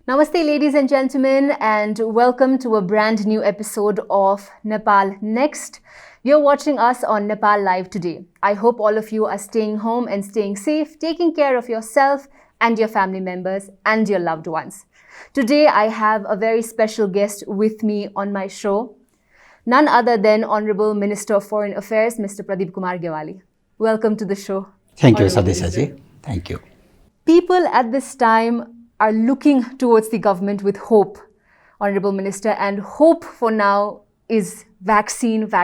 Namaste, ladies and gentlemen, and welcome to a brand new episode of Nepal Next. You're watching us on Nepallive today. I hope all of you are staying home and staying safe, taking care of yourself and your family members and your loved ones. Today, I have a very special guest with me on my show, none other than Honorable Minister of Foreign Affairs, Mr. Pradeep Kumar Gyawali. Welcome to the show. Thank you, Sadishaji. Thank you. People at this time are looking towards the government with hope, Honorable Minister, and hope for now is vaccines.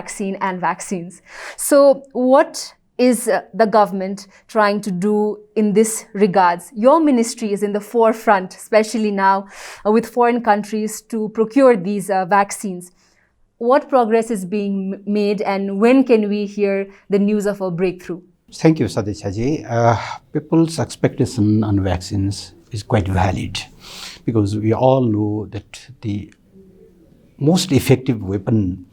So what is the government trying to do in this regards? Your ministry is in the forefront, especially now with foreign countries to procure these vaccines. What progress is being made and when can we hear the news of a breakthrough? Thank you, Sadishaji. People's expectation on vaccines is quite valid because we all know that the most effective weapon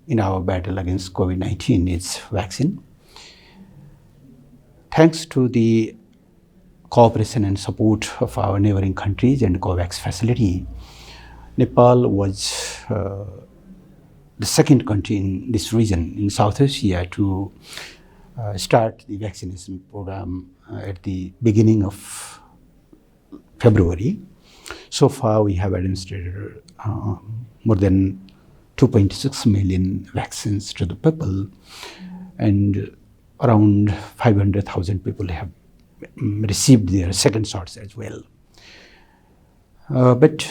in our battle against COVID-19 is vaccine. Thanks to the cooperation and support of our neighboring countries and COVAX facility, Nepal was the second country in this region in South Asia to start the vaccination program at the beginning of February. So far, we have administered more than 2.6 million vaccines to the people, and around 500,000 people have received their second shots as well. But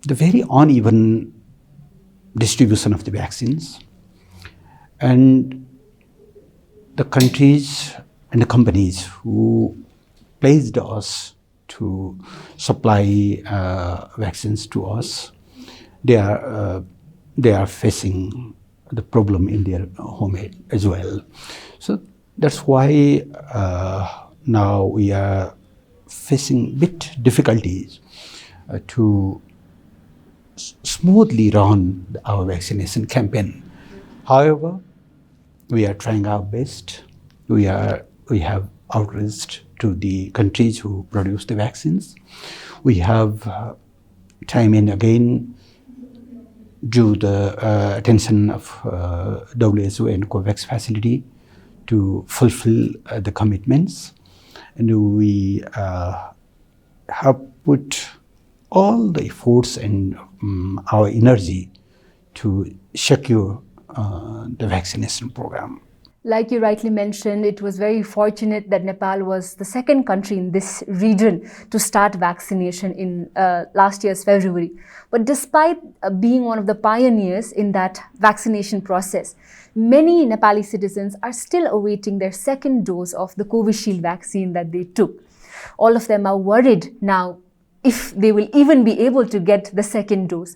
the very uneven distribution of the vaccines and the countries and the companies who placed us to supply vaccines to us, they are facing the problem in their home as well. So that's why now we are facing bit difficulties to smoothly run our vaccination campaign. However, we are trying our best. We have outreached to the countries who produce the vaccines. We have time and again due the attention of WHO and COVAX facility to fulfill the commitments, and we have put all the efforts and our energy to secure the vaccination program. Like you rightly mentioned, it was very fortunate that Nepal was the second country in this region to start vaccination in last year's February. But despite being one of the pioneers in that vaccination process, many Nepali citizens are still awaiting their second dose of the Covishield vaccine that they took. All of them are worried now if they will even be able to get the second dose.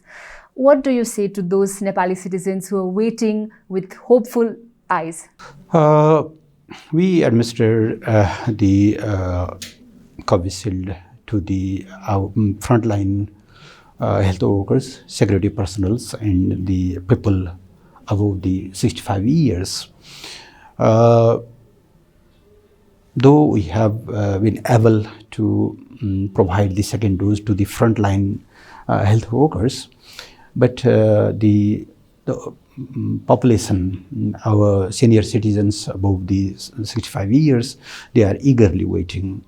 What do you say to those Nepali citizens who are waiting with hopeful eyes? We administer the Covishield to the frontline health workers, security personnel, and the people above the 65 years. Though we have been able to provide the second dose to the frontline health workers, but the population, our senior citizens above the 65 years, they are eagerly waiting.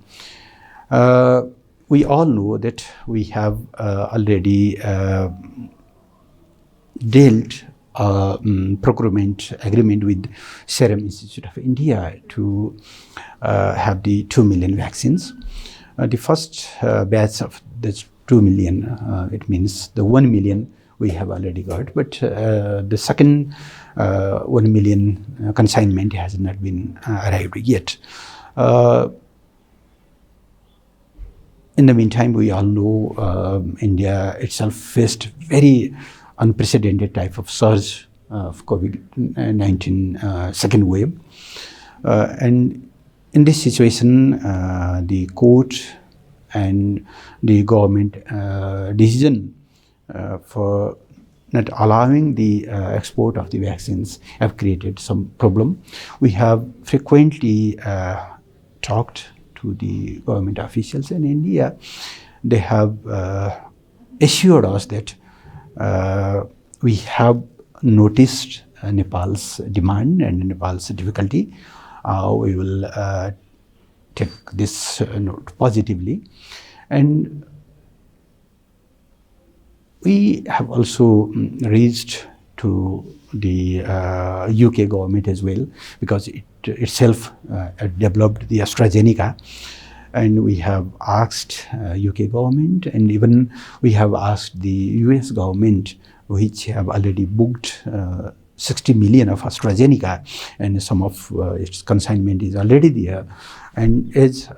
We all know that we have already dealt procurement agreement with Serum Institute of India to have the 2 million vaccines. The first batch of the 2 million, it means the 1 million we have already got, but the second 1 million consignment has not been arrived yet. In the meantime, we all know India itself faced very unprecedented type of surge of COVID-19 second wave. And in this situation, the court and the government decision for not allowing the export of the vaccines have created some problem. We have frequently talked to the government officials in India, they have assured us that we have noticed Nepal's demand and Nepal's difficulty. We will take this note positively. And we have also reached to the UK government as well, because it itself developed the AstraZeneca, and we have asked UK government, and even we have asked the US government, which have already booked 60 million of AstraZeneca, and some of its consignment is already there. And as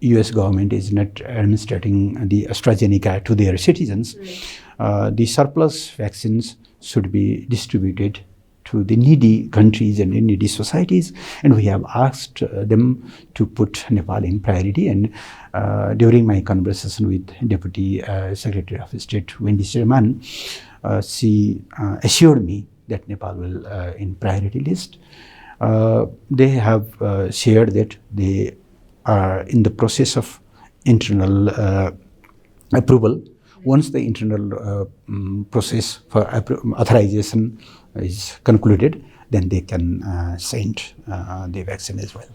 US government is not administering the AstraZeneca to their citizens, the surplus vaccines should be distributed to the needy countries and needy societies, and we have asked them to put Nepal in priority. And during my conversation with Deputy Secretary of State Wendy Sherman, she assured me that Nepal will in priority list. They have shared that they are in the process of internal approval. Once the internal process for authorization is concluded, then they can send the vaccine as well.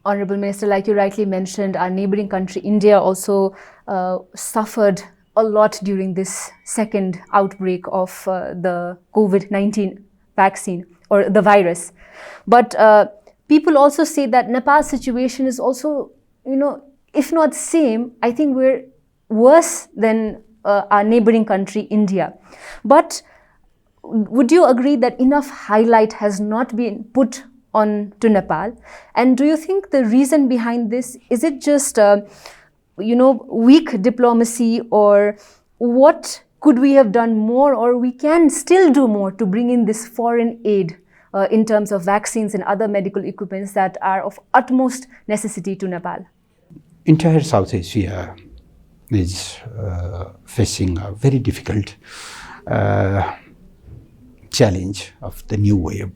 Honorable Minister, like you rightly mentioned, our neighboring country, India, also suffered a lot during this second outbreak of the COVID-19 vaccine or the virus. But people also say that Nepal's situation is also, if not same, I think we're worse than our neighboring country, India. But would you agree that enough highlight has not been put on to Nepal? And do you think the reason behind this, is it just, weak diplomacy, or what could we have done more, or we can still do more to bring in this foreign aid in terms of vaccines and other medical equipments that are of utmost necessity to Nepal? Entire South Asia is facing a very difficult challenge of the new wave.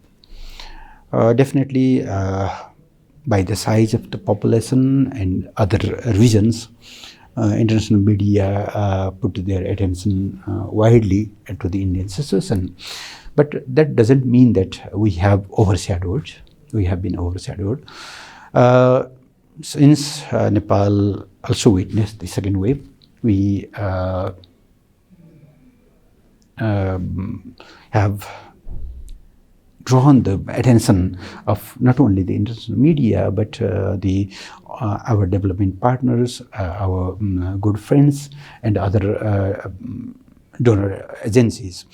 Definitely, by the size of the population and other regions, international media put their attention widely to the Indian situation. But that doesn't mean that we have overshadowed. We have been overshadowed. Since Nepal also witnessed the second wave, we have drawn the attention of not only the international media, but our development partners, our good friends, and other donor agencies.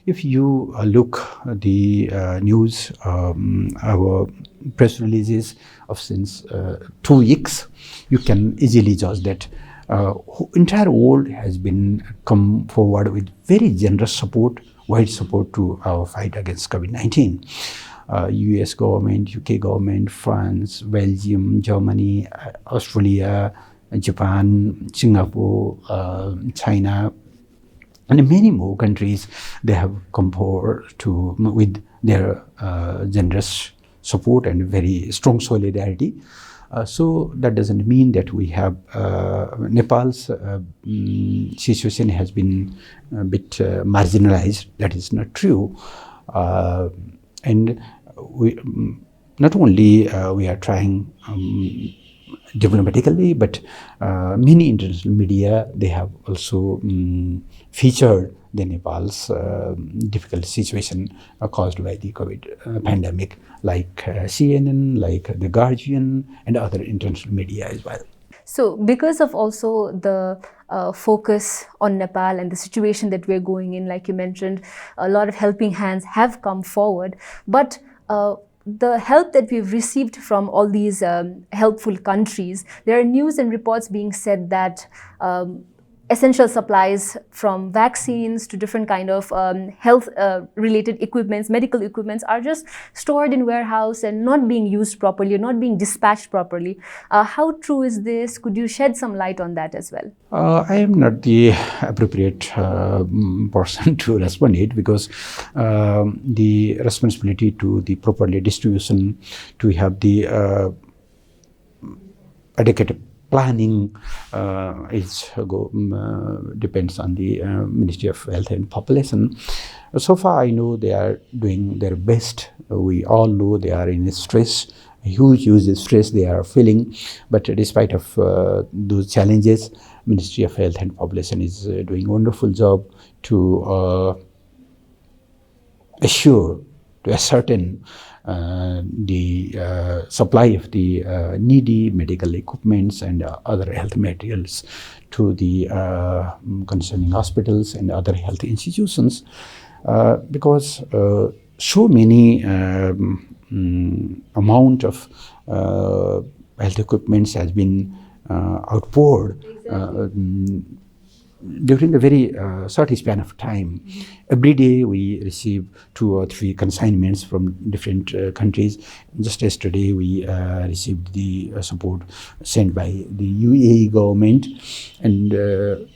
If you look the news, our press releases of since 2 weeks, you can easily judge that entire world has been come forward with very generous support, wide support to our fight against COVID-19. US government, UK government, France, Belgium, Germany, Australia, Japan, Singapore, China, and many more countries, they have come forward with their generous support and very strong solidarity. So that doesn't mean that we have Nepal's situation has been a bit marginalized. That is not true. And we not only we are trying diplomatically, but many international media, they have also featured the Nepal's difficult situation caused by the COVID pandemic, like CNN, like The Guardian, and other international media as well. So because of also the focus on Nepal and the situation that we're going in, like you mentioned, a lot of helping hands have come forward, but the help that we've received from all these helpful countries, there are news and reports being said that essential supplies from vaccines to different kind of health related equipments, medical equipments, are just stored in warehouse and not being used properly, not being dispatched properly. How true is this? Could you shed some light on that as well? I am not the appropriate person to respond it, because the responsibility to the properly distribution, to have the adequate planning depends on the Ministry of Health and Population. So far, I know they are doing their best. We all know they are in stress, huge stress they are feeling. But despite of those challenges, Ministry of Health and Population is doing a wonderful job to assure, to ascertain the supply of the needy medical equipments and other health materials to the concerning hospitals and other health institutions, because so many amount of health equipments has been outpoured during a very short span of time. Every day we receive 2 or 3 consignments from different countries. Just yesterday we received the support sent by the UAE government, and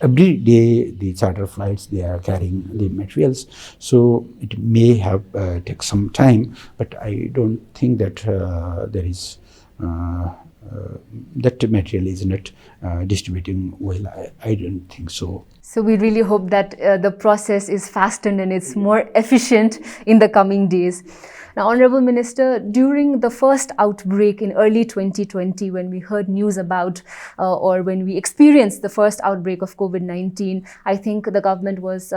every day the charter flights, they are carrying the materials. So it may have take some time, but I don't think that there is that material is not distributing well. I don't think so. So we really hope that the process is fastened and it's more efficient in the coming days. Now, Honorable Minister, during the first outbreak in early 2020, when we heard news about or when we experienced the first outbreak of COVID-19, I think the government was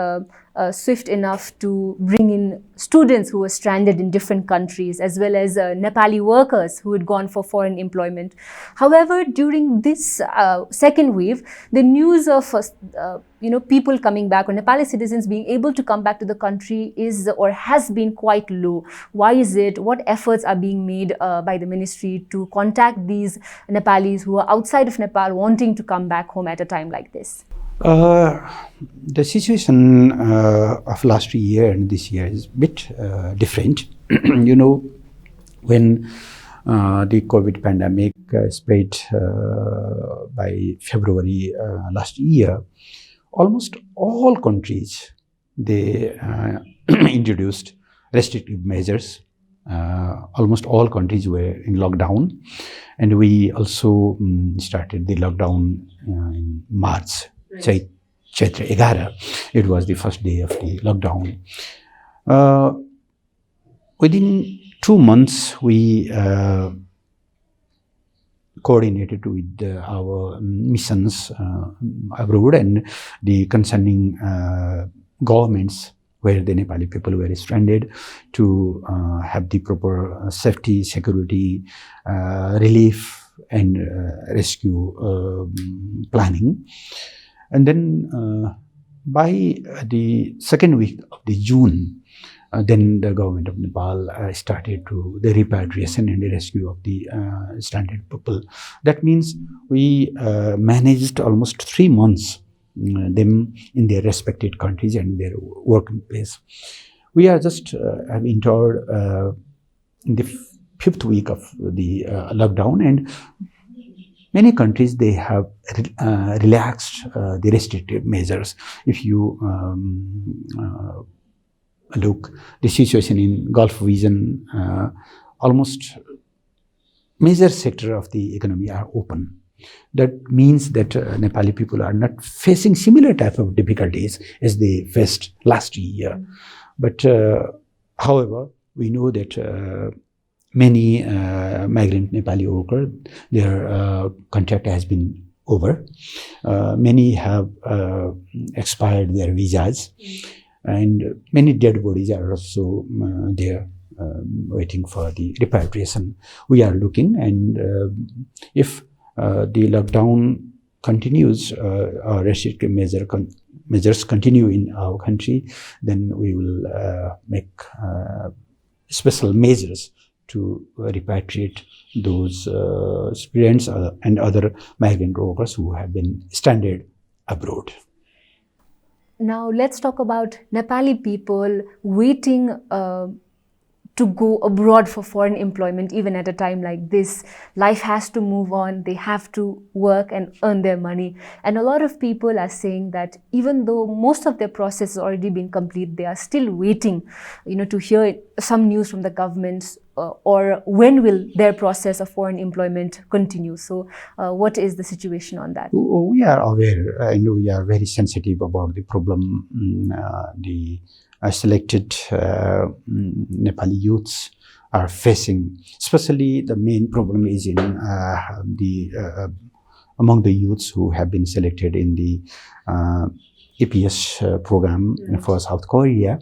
swift enough to bring in students who were stranded in different countries, as well as Nepali workers who had gone for foreign employment. However, during this second wave, the news of people coming back, or Nepali citizens being able to come back to the country, is or has been quite low. Why is it? What efforts are being made by the ministry to contact these Nepalis who are outside of Nepal wanting to come back home at a time like this? The situation of last year and this year is a bit different. When the COVID pandemic spread by February last year, almost all countries, they introduced restrictive measures. Almost all countries were in lockdown, and we also started the lockdown in March. Chaitra 11, it was the first day of the lockdown. Within 2 months, we coordinated with our missions abroad and the concerning governments where the Nepali people were stranded, to have the proper safety, security, relief and rescue planning. And then by the second week of the June, then the government of Nepal started to the repatriation and the rescue of the stranded people. That means we managed almost 3 months them in their respected countries and their working place. We are just have entered in the 5th week of the lockdown, and many countries, they have relaxed the restrictive measures. If you look the situation in Gulf region, almost major sector of the economy are open. That means that Nepali people are not facing similar type of difficulties as they faced last year. But however, we know that many migrant Nepali workers, their contract has been over. Many have expired their visas, and many dead bodies are also there waiting for the repatriation. We are looking, and if the lockdown continues, or restrictive measures continue in our country, then we will make special measures to repatriate those students and other migrant workers who have been stranded abroad. Now let's talk about Nepali people waiting to go abroad for foreign employment even at a time like this. Life has to move on. They have to work and earn their money. And a lot of people are saying that even though most of their process has already been complete, they are still waiting, to hear some news from the government, or when will their process of foreign employment continue. So what is the situation on that? We are aware and we are very sensitive about the problem the selected Nepali youths are facing. Especially the main problem is in among the youths who have been selected in the EPS program for South Korea.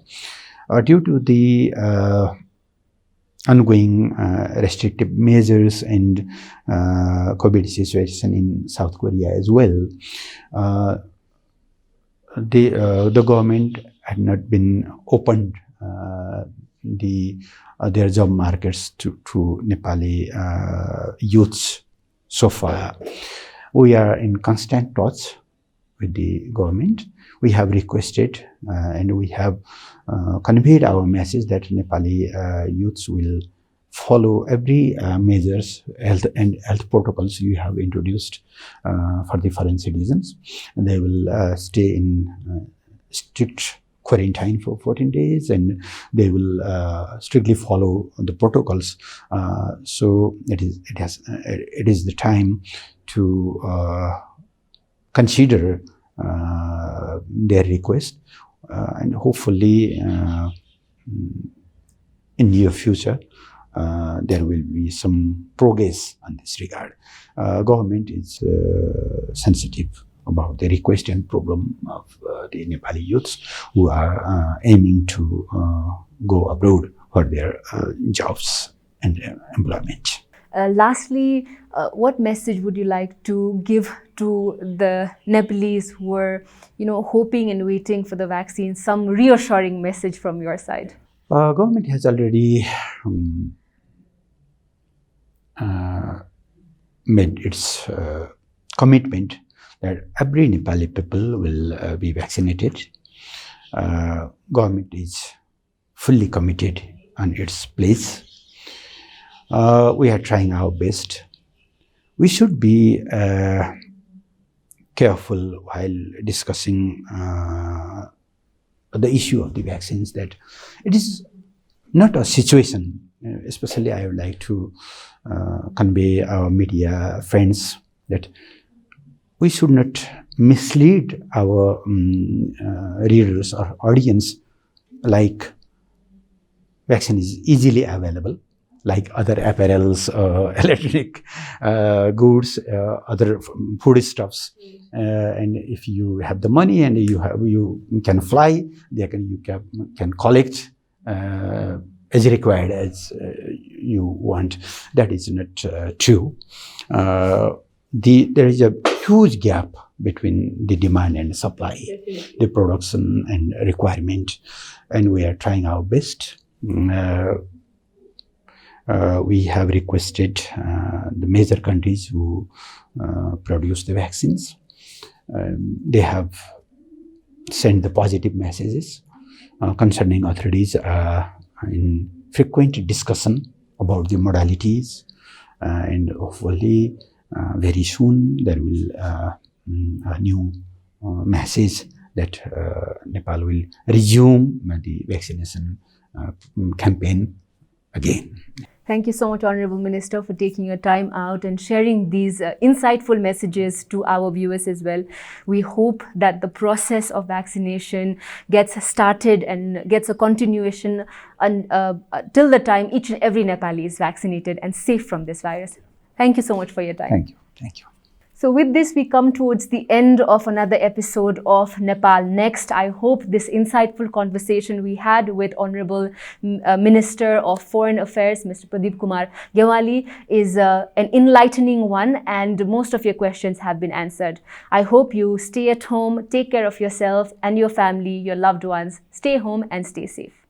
Due to the ongoing restrictive measures and COVID situation in South Korea as well, the government had not been opened their job markets to Nepali youths so far. We are in constant touch with the government. We have requested and we have conveyed our message that Nepali youths will follow every measures, health protocols you have introduced for the foreign citizens. And they will stay in strict quarantine for 14 days, and they will strictly follow the protocols. So it is the time to consider their request, and hopefully in near future there will be some progress on this regard. Government is sensitive about the request and problem of the Nepali youths who are aiming to go abroad for their jobs and employment. Lastly, what message would you like to give to the Nepalese who are, hoping and waiting for the vaccine? Some reassuring message from your side. Government has already made its commitment that every Nepali people will be vaccinated. Government is fully committed on its place. We are trying our best. We should be careful while discussing the issue of the vaccines, that it is not a situation. Especially I would like to convey our media friends that we should not mislead our readers or audience like vaccine is easily available, like other apparels, electronic goods, other foodstuffs. And if you have the money and you can fly, you can collect as required as you want. That is not true. There is a huge gap between the demand and supply, the production and requirement, and we are trying our best. We have requested the major countries who produce the vaccines. They have sent the positive messages. Concerning authorities in frequent discussion about the modalities, and hopefully very soon there will a new message that Nepal will resume the vaccination campaign again. Thank you so much, Honorable Minister, for taking your time out and sharing these insightful messages to our viewers as well. We hope that the process of vaccination gets started and gets a continuation till the time each and every Nepali is vaccinated and safe from this virus. Thank you so much for your time. Thank you. Thank you. So with this, we come towards the end of another episode of Nepal Next. I hope this insightful conversation we had with Honorable Minister of Foreign Affairs, Mr. Pradeep Kumar Gyawali, is an enlightening one, and most of your questions have been answered. I hope you stay at home, take care of yourself and your family, your loved ones. Stay home and stay safe.